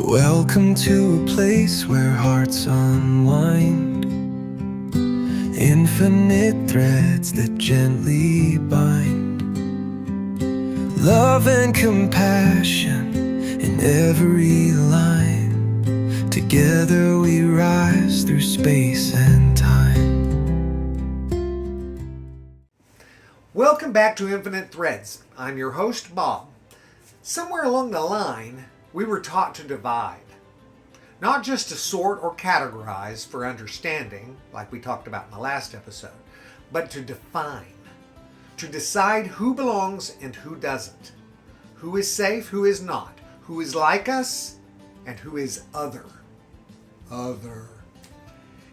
Welcome to a place where hearts unwind, infinite threads that gently bind, love and compassion in every line. Together we rise through space and time. Welcome back to Infinite Threads. I'm your host, Bob. Somewhere along the line, we were taught to divide. Not just to sort or categorize for understanding, like we talked about in the last episode, but to define. To decide who belongs and who doesn't. Who is safe, who is not. Who is like us, and who is other. Other.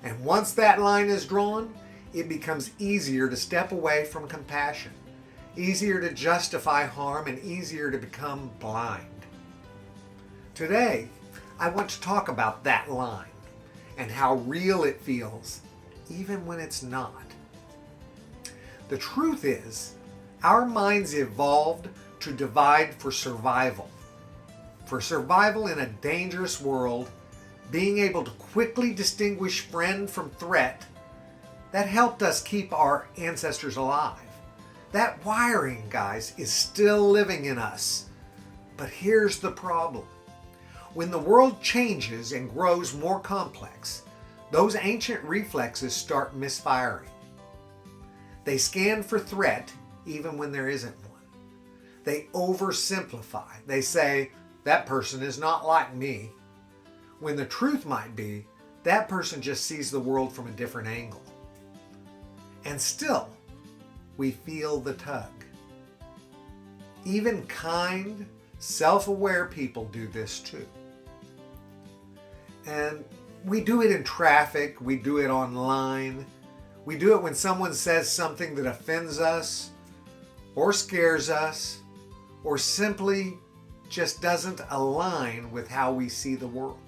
And once that line is drawn, it becomes easier to step away from compassion, easier to justify harm, and easier to become blind. Today, I want to talk about that line and how real it feels, even when it's not. The truth is, our minds evolved to divide for survival. For survival in a dangerous world, being able to quickly distinguish friend from threat, that helped us keep our ancestors alive. That wiring, guys, is still living in us. But here's the problem. When the world changes and grows more complex, those ancient reflexes start misfiring. They scan for threat even when there isn't one. They oversimplify. They say, that person is not like me. When the truth might be, that person just sees the world from a different angle. And still, we feel the tug. Even kind, self-aware people do this too. And we do it in traffic, we do it online, we do it when someone says something that offends us, or scares us, or simply just doesn't align with how we see the world.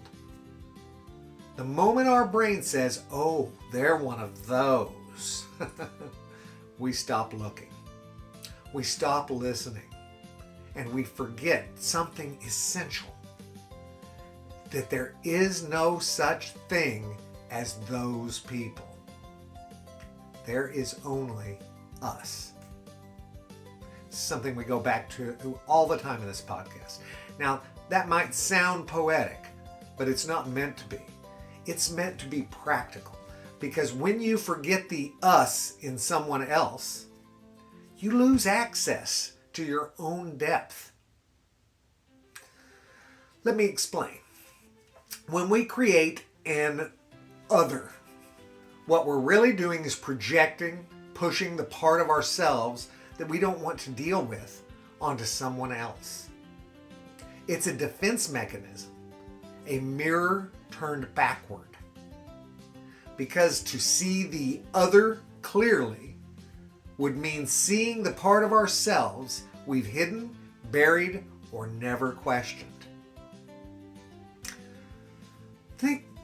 The moment our brain says, oh, they're one of those, we stop looking. We stop listening. And we forget something essential. That there is no such thing as those people. There is only us. Something we go back to all the time in this podcast. Now, that might sound poetic, but it's not meant to be. It's meant to be practical. Because when you forget the us in someone else, you lose access to your own depth. Let me explain. When we create an other, what we're really doing is projecting, pushing the part of ourselves that we don't want to deal with onto someone else. It's a defense mechanism, a mirror turned backward. Because to see the other clearly would mean seeing the part of ourselves we've hidden, buried, or never questioned.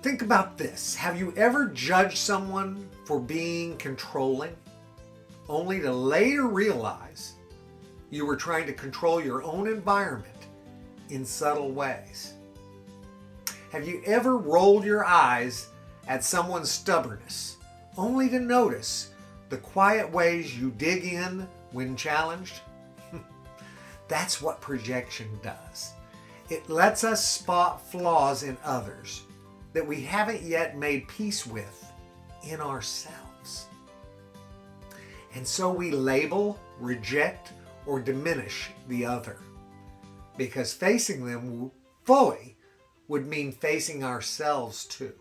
Think about this. Have you ever judged someone for being controlling, only to later realize you were trying to control your own environment in subtle ways? Have you ever rolled your eyes at someone's stubbornness, only to notice the quiet ways you dig in when challenged? That's what projection does. It lets us spot flaws in others that we haven't yet made peace with in ourselves. And so we label, reject, or diminish the other, because facing them fully would mean facing ourselves too.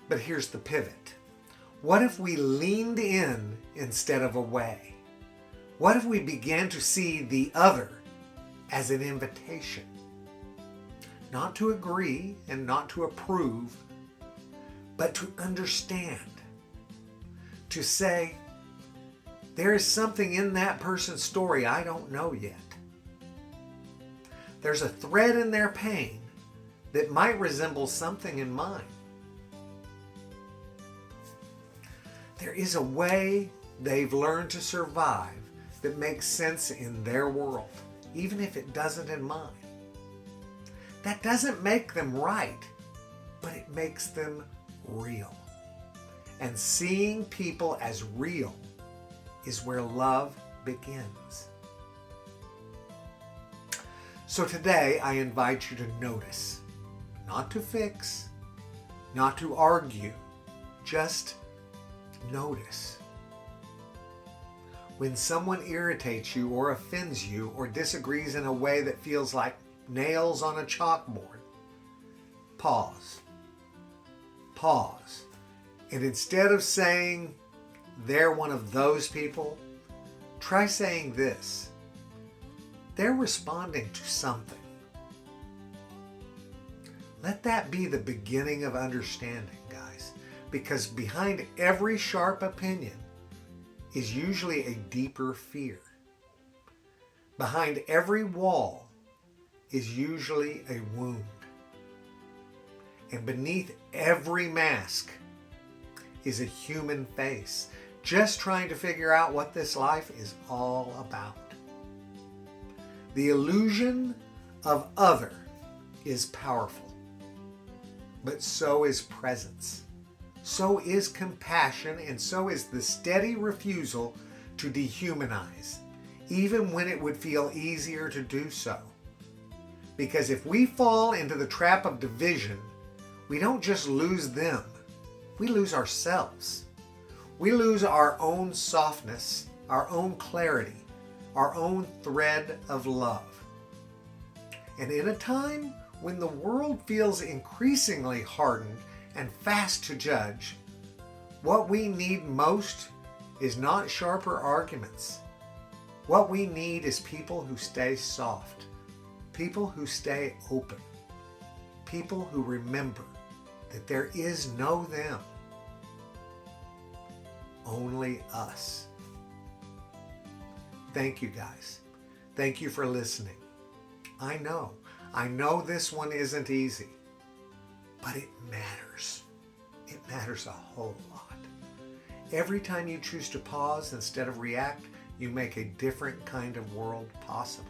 But here's the pivot. What if we leaned in instead of away? What if we began to see the other as an invitation? Not to agree and not to approve, but to understand. To say, there is something in that person's story I don't know yet. There's a thread in their pain that might resemble something in mine. There is a way they've learned to survive that makes sense in their world, even if it doesn't in mine. That doesn't make them right, but it makes them real. And seeing people as real is where love begins. So today I invite you to notice, not to fix, not to argue, just notice. When someone irritates you or offends you or disagrees in a way that feels like nails on a chalkboard, pause. Pause. And instead of saying, they're one of those people, try saying this: they're responding to something. Let that be the beginning of understanding, guys, because behind every sharp opinion is usually a deeper fear. Behind every wall is usually a wound. And beneath every mask is a human face, just trying to figure out what this life is all about. The illusion of other is powerful, but so is presence. So is compassion, and so is the steady refusal to dehumanize, even when it would feel easier to do so. Because if we fall into the trap of division, we don't just lose them, we lose ourselves. We lose our own softness, our own clarity, our own thread of love. And in a time when the world feels increasingly hardened and fast to judge, what we need most is not sharper arguments. What we need is people who stay soft, people who stay open, people who remember that there is no them, only us. Thank you, guys. Thank you for listening. I know this one isn't easy, but it matters. It matters a whole lot. Every time you choose to pause instead of react, you make a different kind of world possible,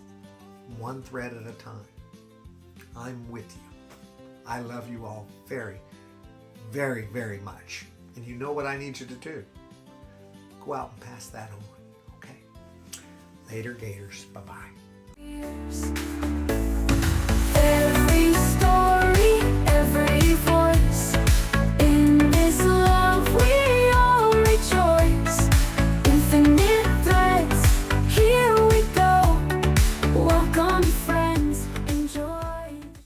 one thread at a time. I'm with you. I love you all very, very, very much. And you know what I need you to do? Go out and pass that on, okay? Later, Gators. Bye-bye.